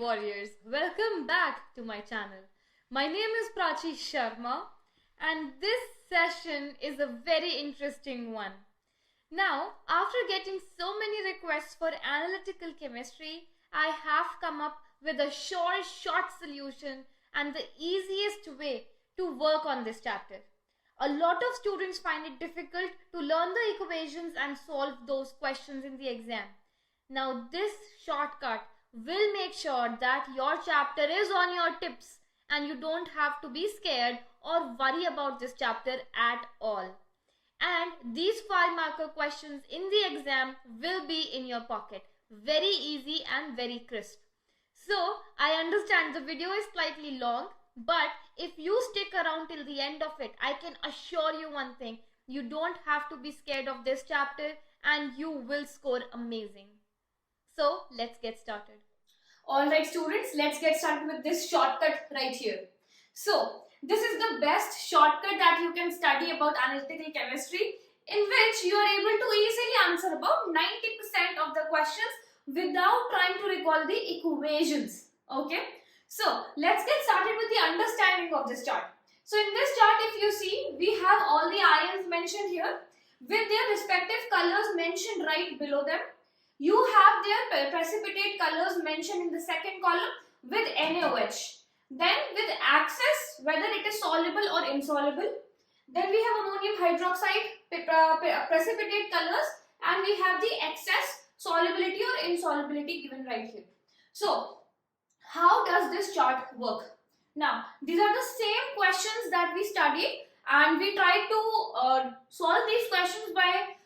warriors, welcome back to my channel. My name is PrachiSharma and this session is a very interesting one. Now, after getting so many requests for analytical chemistry, I have come up with a short solution and the easiest way to work on this chapter. A lot of students find it difficult to learn the equations and solve those questions in the exam. Now, this shortcut will make sure that your chapter is on your tips and you don't have to be scared or worry about this chapter at all. And these 5-marker questions in the exam will be in your pocket. Very easy and very crisp. So, I understand the video is slightly long, but if you stick around till the end of it, I can assure you one thing. You don't have to be scared of this chapter and you will score amazing. So, let's get started. Alright students, let's get started with this shortcut right here. So, this is the best shortcut that you can study about analytical chemistry, in which you are able to easily answer about 90% of the questions without trying to recall the equations. Okay? So, let's get started with the understanding of this chart. So, in this chart, if you see, we have all the ions mentioned here with their respective colors mentioned right below them. You have their precipitate colors mentioned in the second column with NaOH. Then with axis, whether it is soluble or insoluble. Then we have ammonium hydroxide precipitate colors, and we have the excess solubility or insolubility given right here. So, how does this chart work? Now, these are the same questions that we studied, and we try to solve these questions by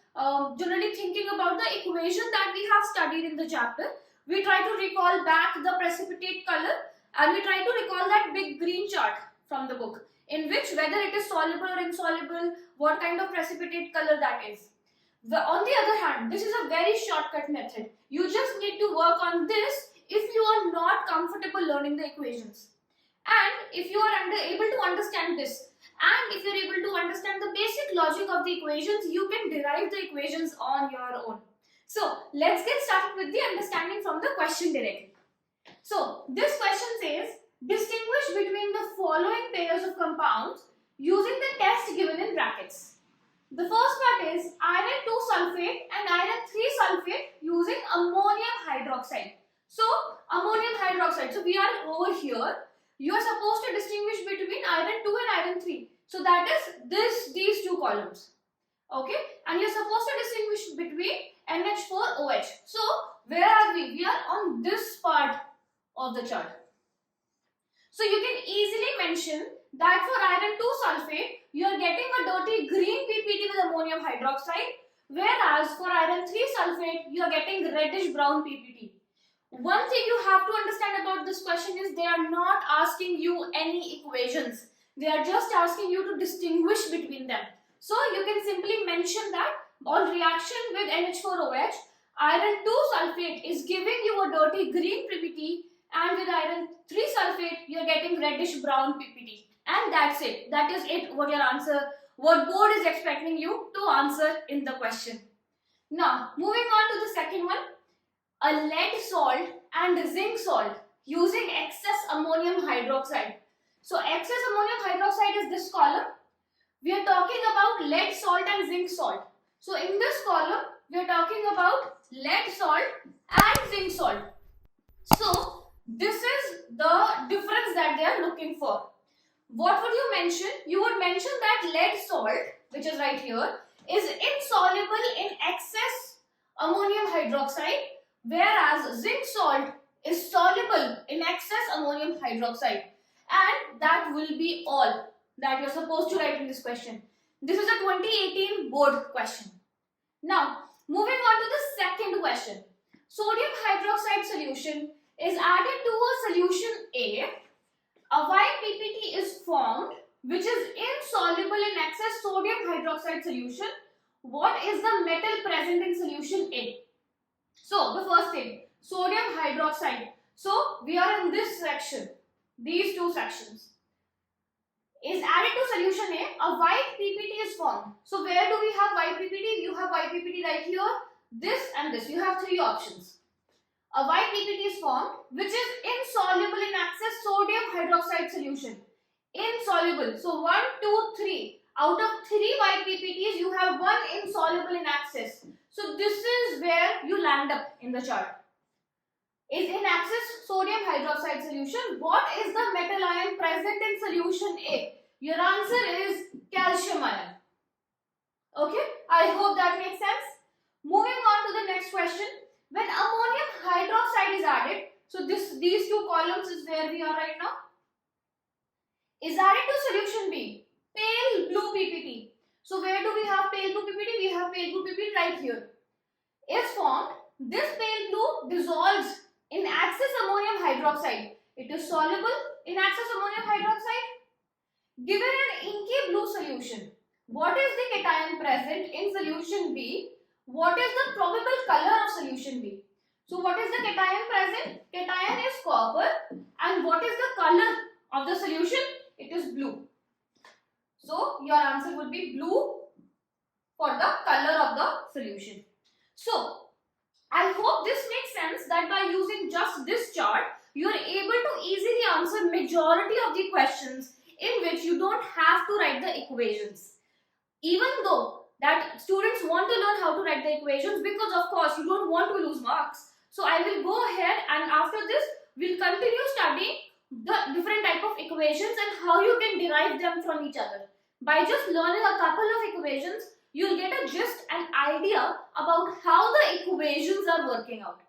generally thinking about the equation that we have studied in the chapter. We try to recall back the precipitate color and we try to recall that big green chart from the book, in which whether it is soluble or insoluble, what kind of precipitate color that is. On the other hand, this is a very shortcut method. You just need to work on this if you are not comfortable learning the equations. And if you are able to understand this, and if you are able to understand the basic logic of the equations, you can derive the equations on your own. So, let's get started with the understanding from the question directly. So, this question says, distinguish between the following pairs of compounds using the test given in brackets. The first part is iron 2 sulfate and iron 3 sulfate using ammonium hydroxide. So, ammonium hydroxide. So, we are over here. You are supposed to distinguish between iron 2 and iron 3. So that is these two columns. Okay? And you are supposed to distinguish between NH4OH. So where are we? We are on this part of the chart. So you can easily mention that for iron 2 sulfate, you are getting a dirty green PPT with ammonium hydroxide. Whereas for iron 3 sulfate, you are getting reddish brown PPT. One thing you have to understand about this question is they are not asking you any equations. They are just asking you to distinguish between them. So you can simply mention that on reaction with NH4OH, iron 2 sulfate is giving you a dirty green PPT, and with iron 3 sulfate you are getting reddish brown PPT. And that's it. That is it, what board is expecting you to answer in the question. Now, moving on to the second one. A lead salt and zinc salt using excess ammonium hydroxide. So excess ammonium hydroxide is this column. We are talking about lead salt and zinc salt. So in this column, we are talking about lead salt and zinc salt. So this is the difference that they are looking for. What would you mention? You would mention that lead salt, which is right here, is insoluble in excess ammonium hydroxide, whereas zinc salt is soluble in excess ammonium hydroxide. And that will be all that you're supposed to write in this question. This is a 2018 board question. Now, moving on to the second question. Sodium hydroxide solution is added to a solution A. A white PPT is formed which is insoluble in excess sodium hydroxide solution. What is the metal present in solution A? So, the first thing, sodium hydroxide. So, we are in this section, these two sections. Is added to solution A white PPT is formed. So, where do we have white PPT? You have white PPT right here, this and this. You have three options. a white PPT is formed which is insoluble in aqueous sodium hydroxide solution. Insoluble. So 1, 2, 3. Out of 3 white PPTs, you have 1 insoluble in aqueous. So this is where you land up in the chart. Is in aqueous sodium hydroxide solution, what is the metal ion present in solution A? Your answer is calcium ion. Okay, I hope that makes sense. Moving on to the next question. When ammonium hydroxide is added, so these two columns is where we are right now, is added to solution B, pale blue PPT. So where do we have pale blue PPT? We have pale blue PPT right here. Is formed, this pale blue dissolves in aqueous ammonium hydroxide. It is soluble in aqueous ammonium hydroxide. Given an inky blue solution, what is the cation present in solution B? What is the probable color of solution B? So what is the cation present? Cation is copper, and what is the color of the solution? It is blue. So your answer would be blue for the color of the solution. So I hope this makes sense that by using just this chart, you are able to easily answer majority of the questions in which you don't have to write the equations. Even though that students want to learn how to write the equations, because of course you don't want to lose marks. So I will go ahead, and after this we'll continue studying the different type of equations and how you can derive them from each other. By just learning a couple of equations, you'll get a gist and idea about how the equations are working out.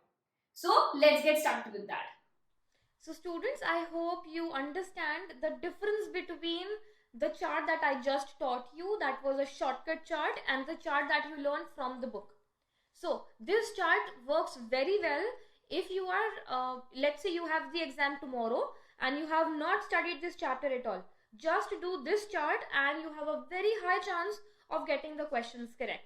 So let's get started with that. So students, I hope you understand the difference between the chart that I just taught you, that was a shortcut chart, and the chart that you learned from the book. So this chart works very well if you are, let's say you have the exam tomorrow and you have not studied this chapter at all. Just do this chart and you have a very high chance of getting the questions correct,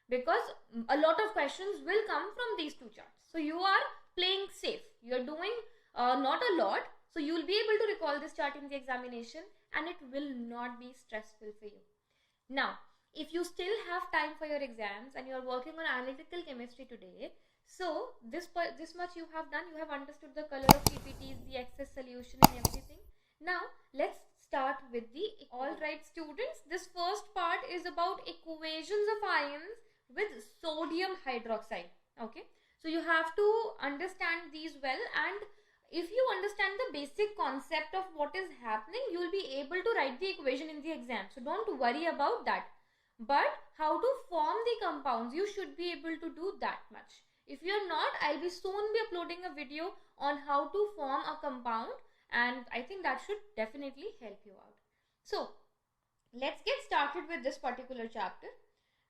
because a lot of questions will come from these two charts. So you are playing safe. You are doing not a lot. So you will be able to recall this chart in the examination and it will not be stressful for you. Now, if you still have time for your exams and you are working on analytical chemistry today, so this much you have done. You have understood the color of PPTs, the excess solution and everything. Now, let's start with the alright students. This first part is about equations of ions with sodium hydroxide. Okay, so you have to understand these well, and if you understand the basic concept of what is happening, you will be able to write the equation in the exam. So don't worry about that. But how to form the compounds, you should be able to do that much. If you are not, I'll be soon be uploading a video on how to form a compound, and I think that should definitely help you out. So let's get started with this particular chapter.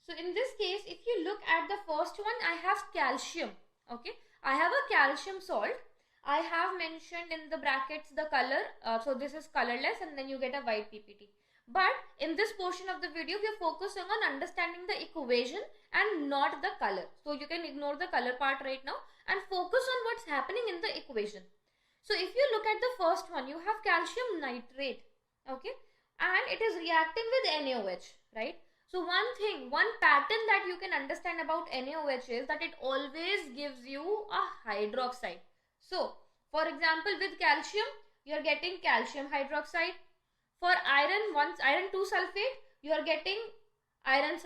So in this case, if you look at the first one, I have calcium. Okay, I have a calcium salt. I have mentioned in the brackets the color. So this is colorless, and then you get a white PPT. But in this portion of the video, we are focusing on understanding the equation and not the color. So you can ignore the color part right now and focus on what's happening in the equation. So if you look at the first one, you have calcium nitrate. Okay, and it is reacting with NaOH, right? So one pattern that you can understand about NaOH is that it always gives you a hydroxide. So for example, with calcium, you are getting calcium hydroxide. For iron 2 sulfate, you are getting iron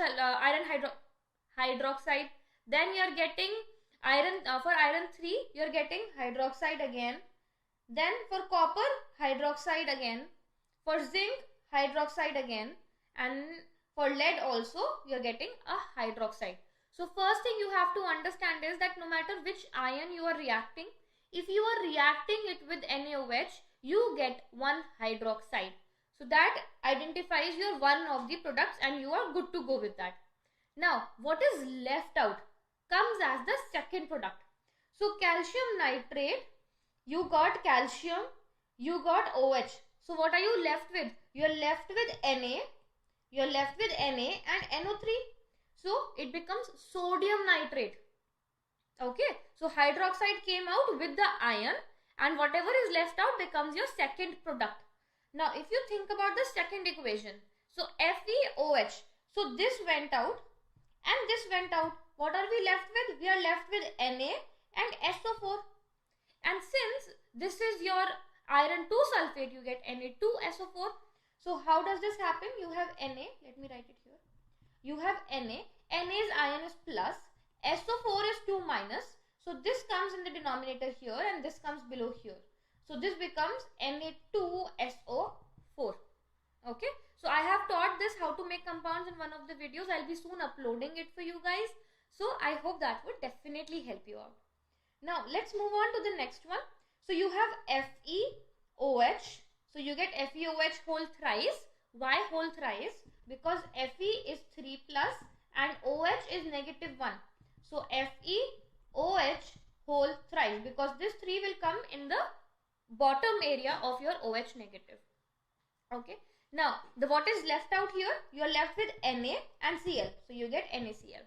hydroxide. Then you are getting for iron 3, you are getting hydroxide again. Then for copper, hydroxide again. For zinc, hydroxide again. And for lead also, you are getting a hydroxide. So first thing you have to understand is that no matter which ion you are reacting, if you are reacting it with NaOH, you get one hydroxide. So that identifies your one of the products and you are good to go with that. Now, what is left out comes as the second product. So calcium nitrate, you got calcium, you got OH. So what are you left with? You are left with Na, you are left with Na and NO3. So it becomes sodium nitrate. Okay, so hydroxide came out with the ion and whatever is left out becomes your second product. Now if you think about the second equation, so FeOH, so this went out and this went out. What are we left with? We are left with Na and SO4. And since this is your iron 2 sulfate, you get Na2SO4. So how does this happen? You have Na, let me write it here. You have Na's ion is plus, SO4 is 2 minus. So this comes in the denominator here and this comes below here. So this becomes Na2SO4. Okay. So I have taught this how to make compounds in one of the videos. I'll be soon uploading it for you guys. So I hope that would definitely help you out. Now let's move on to the next one. So you have FeOH. So you get FeOH whole thrice. Why whole thrice? Because Fe is 3 plus and OH is negative 1. So FeOH whole thrice, because this 3 will come in the bottom area of your OH negative. Okay. Now what is left out here? You are left with Na and Cl. So you get NaCl.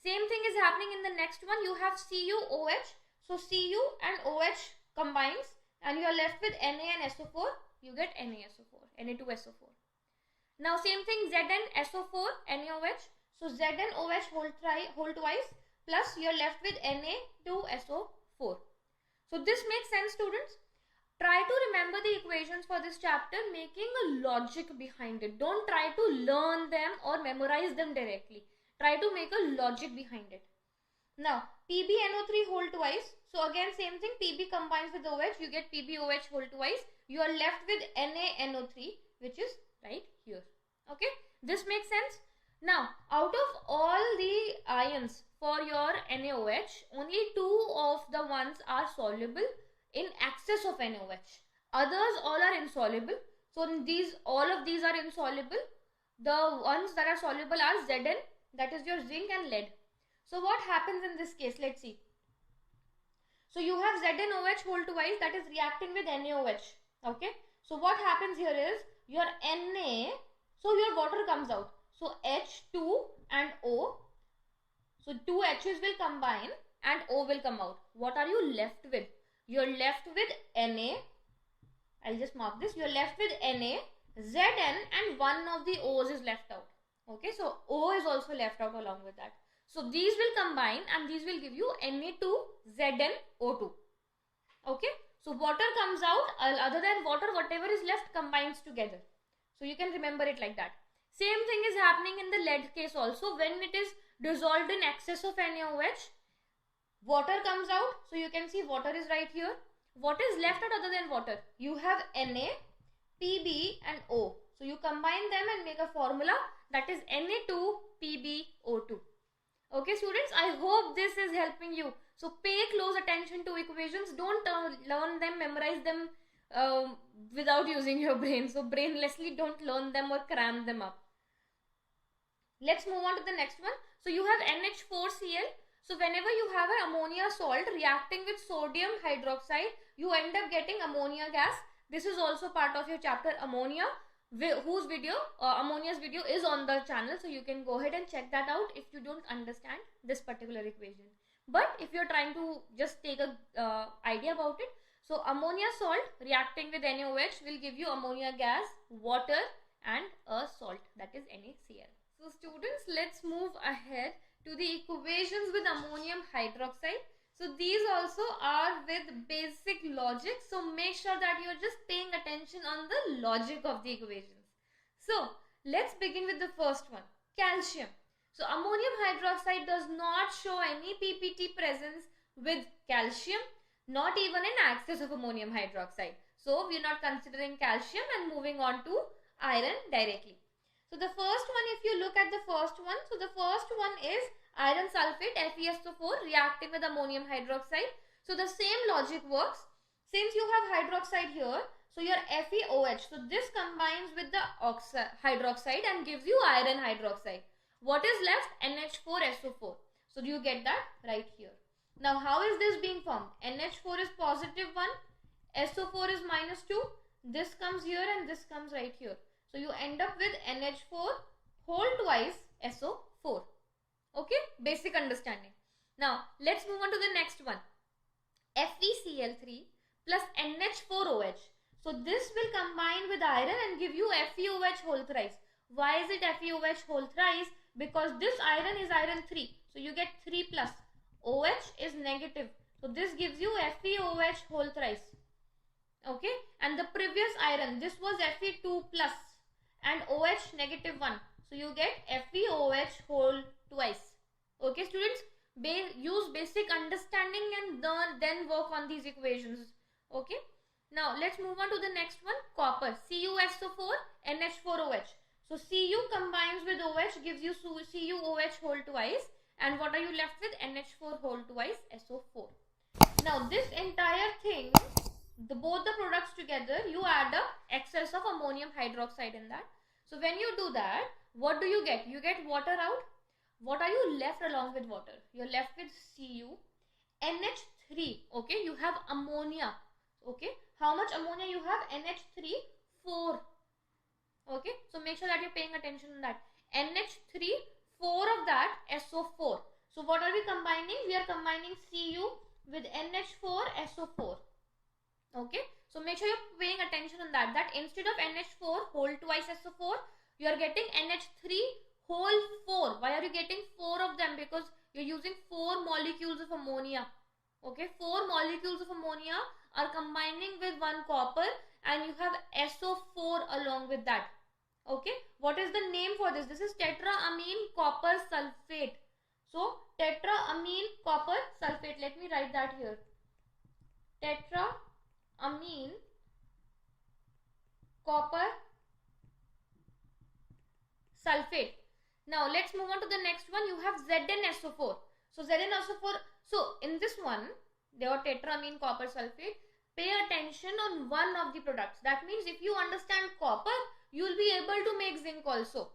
Same thing is happening in the next one. You have CuOH. So Cu and OH combines and you are left with Na and SO4. You get NaSO4, Na2SO4. Now same thing, ZnSO4, NaOH. So ZnOH whole twice plus you are left with Na2SO4. So this makes sense, students. Try to remember the equations for this chapter, making a logic behind it. Don't try to learn them or memorize them directly. Try to make a logic behind it. Now, PbNO3 whole twice. So again, same thing. Pb combines with OH. You get PbOH whole twice. You are left with NaNO3, which is right here. Okay. This makes sense. Now, out of all the ions for your NaOH, only 2 of the ones are soluble in excess of NaOH. Others all are insoluble. So all of these are insoluble. The ones that are soluble are Zn, that is your zinc and lead. So what happens in this case? Let's see. So you have ZnOH whole twice, that is reacting with NaOH. Okay. So what happens here is your Na, so your water comes out. So H2 and O. So two H's will combine and O will come out. What are you left with? You're left with Na. I'll just mark this. You're left with Na, Zn, and one of the O's is left out. Okay, so O is also left out along with that. So these will combine and these will give you Na2ZnO2. Okay, so water comes out. Other than water, whatever is left combines together. So you can remember it like that. Same thing is happening in the lead case also. When it is dissolved in excess of NaOH, water comes out. So you can see water is right here. What is left out other than water? You have Na, Pb and O. So you combine them and make a formula, that is Na2PbO2. Okay students, I hope this is helping you. So pay close attention to equations. Don't learn them, memorize them without using your brain. So brainlessly don't learn them or cram them up. Let's move on to the next one. So you have NH4Cl. So whenever you have an ammonia salt reacting with sodium hydroxide, you end up getting ammonia gas. This is also part of your chapter ammonia, whose video, ammonia's video is on the channel. So you can go ahead and check that out if you don't understand this particular equation. But if you're trying to just take a idea about it, so ammonia salt reacting with NaOH will give you ammonia gas, water and a salt, that is NaCl. So students, let's move ahead to the equations with ammonium hydroxide. So these also are with basic logic. So make sure that you're just paying attention on the logic of the equations. So let's begin with the first one, calcium. So ammonium hydroxide does not show any PPT presence with calcium, not even in excess of ammonium hydroxide. So we're not considering calcium and moving on to iron directly. So the first one, if you look at the first one, so the first one is iron sulfate FeSO4 reacting with ammonium hydroxide. So the same logic works. Since you have hydroxide here, so your FeOH, so this combines with the hydroxide and gives you iron hydroxide. What is left? NH4SO4. So you get that right here. Now how is this being formed? NH4 is positive 1, SO4 is minus 2. This comes here and this comes right here. So you end up with NH4 whole twice SO4. Okay, basic understanding. Now let's move on to the next one. FeCl3 plus NH4OH. So this will combine with iron and give you FeOH whole thrice. Why is it FeOH whole thrice? Because this iron is iron 3. So you get 3 plus. OH is negative. So this gives you FeOH whole thrice. Okay, and the previous iron, this was Fe2 plus and OH negative 1. So you get FeOH whole twice. Okay students, use basic understanding and then work on these equations. Okay, now let's move on to the next one. Copper, CuSO4 NH4OH. So Cu combines with OH gives you CuOH whole twice, and what are you left with? NH4 whole twice SO4. Now this entire thing, both the products together, you add up excess of ammonium hydroxide in that. So when you do that, what do you get? You get water out. What are you left along with water? You're left with Cu, NH3. Okay, you have ammonia. Okay, how much ammonia you have? NH3, 4. Okay, so make sure that you're paying attention on that. NH3, 4 of that SO4. So what are we combining? We are combining Cu with NH4 SO4. Okay, so make sure you're paying attention on that. That instead of NH4 whole twice SO4, you are getting NH3 whole 4. Why are you getting 4 of them? Because you're using 4 molecules of ammonia. Okay, 4 molecules of ammonia are combining with 1 copper, and you have SO4 along with that. Okay, what is the name for this? This is tetraamine copper sulfate. So tetraamine copper sulfate, let me write that here. Tetraamine copper sulfate. Now let's move on to the next one. You have ZnSO4. So ZnSO4, so in this one, they are tetraamine copper sulfate. Pay attention on one of the products. That means if you understand copper, you will be able to make zinc also.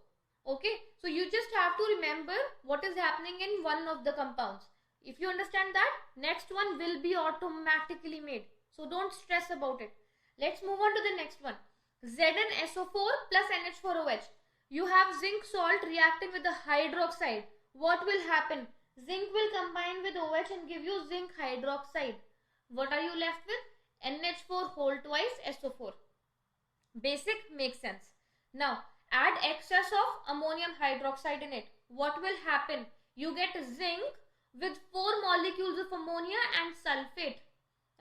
Okay, so you just have to remember what is happening in one of the compounds. If you understand that, next one will be automatically made. So don't stress about it. Let's move on to the next one. ZnSO4 plus NH4OH. You have zinc salt reacting with the hydroxide. What will happen? Zinc will combine with OH and give you zinc hydroxide. What are you left with? NH4 whole twice SO4. Basic, makes sense. Now add excess of ammonium hydroxide in it. What will happen? You get zinc with 4 molecules of ammonia and sulfate.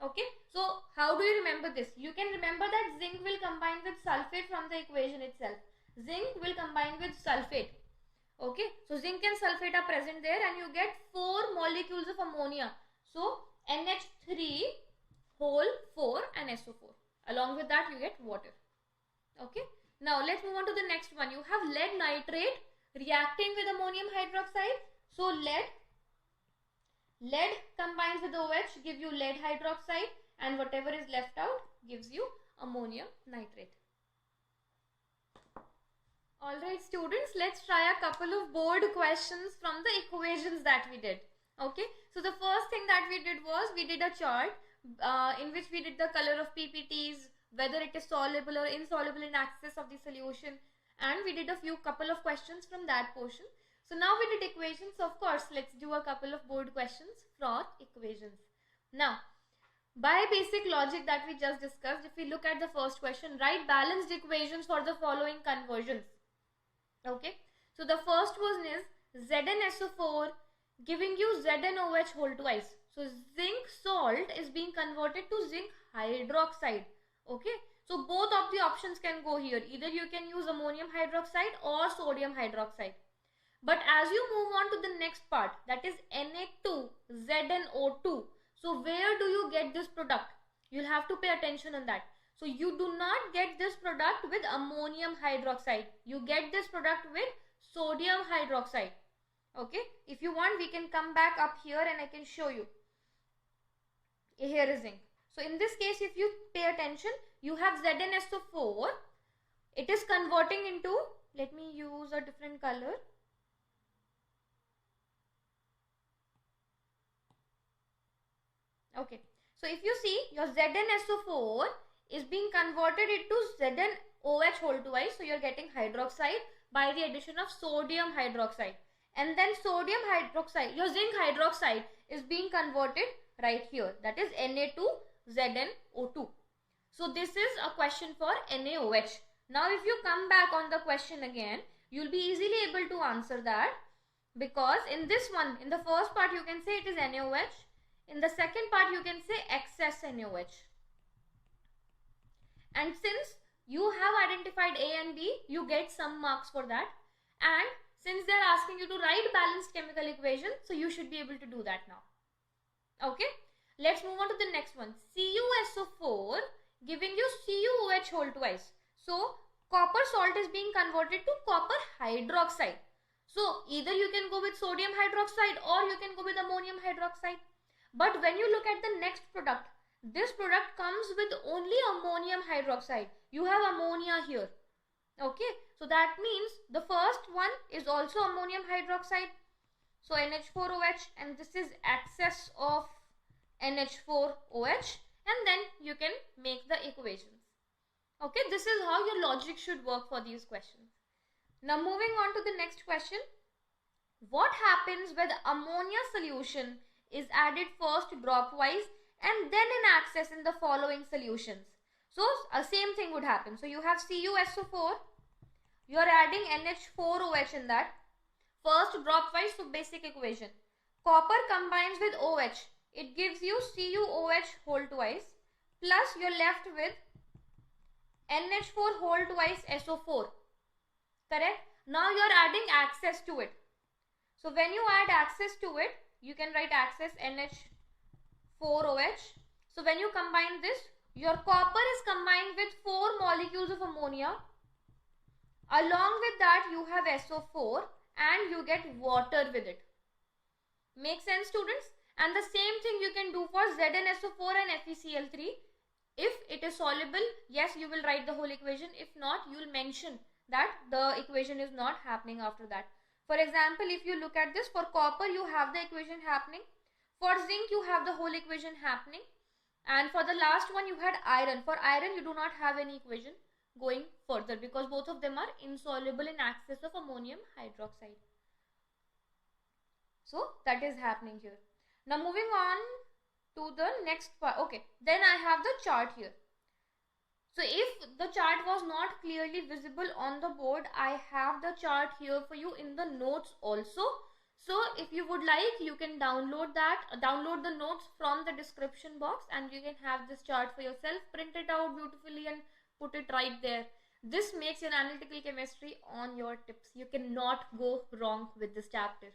Okay, so how do you remember this? You can remember that zinc will combine with sulfate from the equation itself. Zinc will combine with sulfate. Okay, so zinc and sulfate are present there, and you get 4 molecules of ammonia. So NH3 whole 4 and SO4. Along with that you get water. Okay, now let's move on to the next one. You have lead nitrate reacting with ammonium hydroxide. So lead combines with OH, give you lead hydroxide, and whatever is left out gives you ammonium nitrate. Alright students, let's try a couple of board questions from the equations that we did. Okay, so the first thing that we did was we did a chart in which we did the color of PPTs, whether it is soluble or insoluble in excess of the solution, and we did a couple of questions from that portion. So now we did equations. Of course, let's do a couple of board questions from equations. Now, by basic logic that we just discussed, if we look at the first question, write balanced equations for the following conversions. Okay, so the first one is ZnSO4 giving you ZnOH whole twice. So zinc salt is being converted to zinc hydroxide. Okay, so both of the options can go here. Either you can use ammonium hydroxide or sodium hydroxide. But as you move on to the next part, that is Na2ZnO2. So where do you get this product? You'll have to pay attention on that. So you do not get this product with ammonium hydroxide. You get this product with sodium hydroxide. Okay, if you want, we can come back up here and I can show you. Here is zinc. So in this case, if you pay attention, you have ZnSO4. It is converting into, let me use a different color. Okay, so if you see, your ZnSO4 is being converted into ZnOH whole twice. So you are getting hydroxide by the addition of sodium hydroxide. And then sodium hydroxide, your zinc hydroxide is being converted right here. That is Na2ZnO2. So this is a question for NaOH. Now if you come back on the question again, you will be easily able to answer that. because in this one, in the first part you can say it is NaOH, in the second part you can say excess NaOH. And since you have identified A and B, you get some marks for that. And since they are asking you to write balanced chemical equation, so you should be able to do that now. Okay, let's move on to the next one. CuSO4 giving you CuOH whole twice. So copper salt is being converted to copper hydroxide. So either you can go with sodium hydroxide or you can go with ammonium hydroxide. But when you look at the next product, this product comes with only ammonium hydroxide. You have ammonia here. Okay, so that means the first one is also ammonium hydroxide. So NH4OH, and this is excess of NH4OH, and then you can make the equations. Okay, this is how your logic should work for these questions. Now moving on to the next question. What happens when ammonia solution is added first dropwise and then in access in the following solutions? So same thing would happen. So you have CuSO4, you are adding NH4OH in that. First dropwise, so basic equation. Copper combines with OH. It gives you CuOH whole twice. Plus you're left with NH4 whole twice SO4. Correct? Now you're adding access to it. So when you add access to it, you can write access NH4OH. So when you combine this, your copper is combined with 4 molecules of ammonia. Along with that, you have SO4 and you get water with it. Make sense, students? And the same thing you can do for ZnSO4 and FeCl3. If it is soluble, yes, you will write the whole equation. If not, you will mention that the equation is not happening after that. For example, if you look at this, for copper you have the equation happening. For zinc you have the whole equation happening. And for the last one you had iron. For iron you do not have any equation going further because both of them are insoluble in excess of ammonium hydroxide. So that is happening here. Now moving on to the next part. Okay, then I have the chart here. So if the chart was not clearly visible on the board, I have the chart here for you in the notes also. So if you would like, you can download the notes from the description box and you can have this chart for yourself, print it out beautifully and put it right there. This makes your analytical chemistry on your tips. You cannot go wrong with this chapter.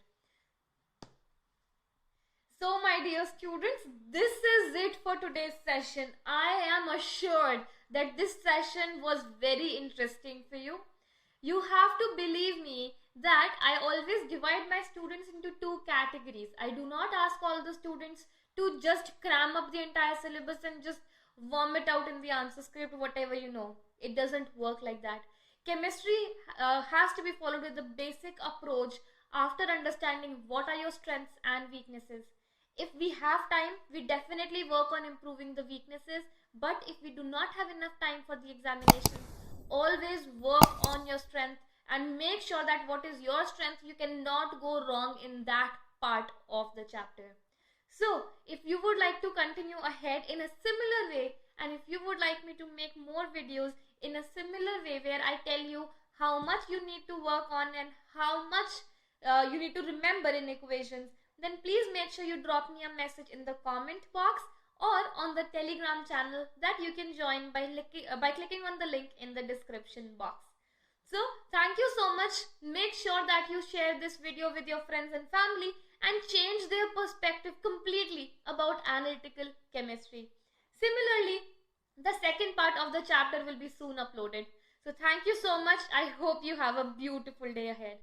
So my dear students, this is it for today's session. I am assured that this session was very interesting for you. You have to believe me that I always divide my students into 2 categories. I do not ask all the students to just cram up the entire syllabus and just vomit out in the answer script whatever you know. It doesn't work like that. Chemistry has to be followed with the basic approach after understanding what are your strengths and weaknesses. If we have time, we definitely work on improving the weaknesses. But if we do not have enough time for the examination, always work on your strength and make sure that what is your strength, you cannot go wrong in that part of the chapter. So if you would like to continue ahead in a similar way, and if you would like me to make more videos in a similar way where I tell you how much you need to work on and how much you need to remember in equations, then please make sure you drop me a message in the comment box or on the Telegram channel that you can join by clicking on the link in the description box. So thank you so much. Make sure that you share this video with your friends and family and change their perspective completely about analytical chemistry. Similarly, the second part of the chapter will be soon uploaded. So thank you so much. I hope you have a beautiful day ahead.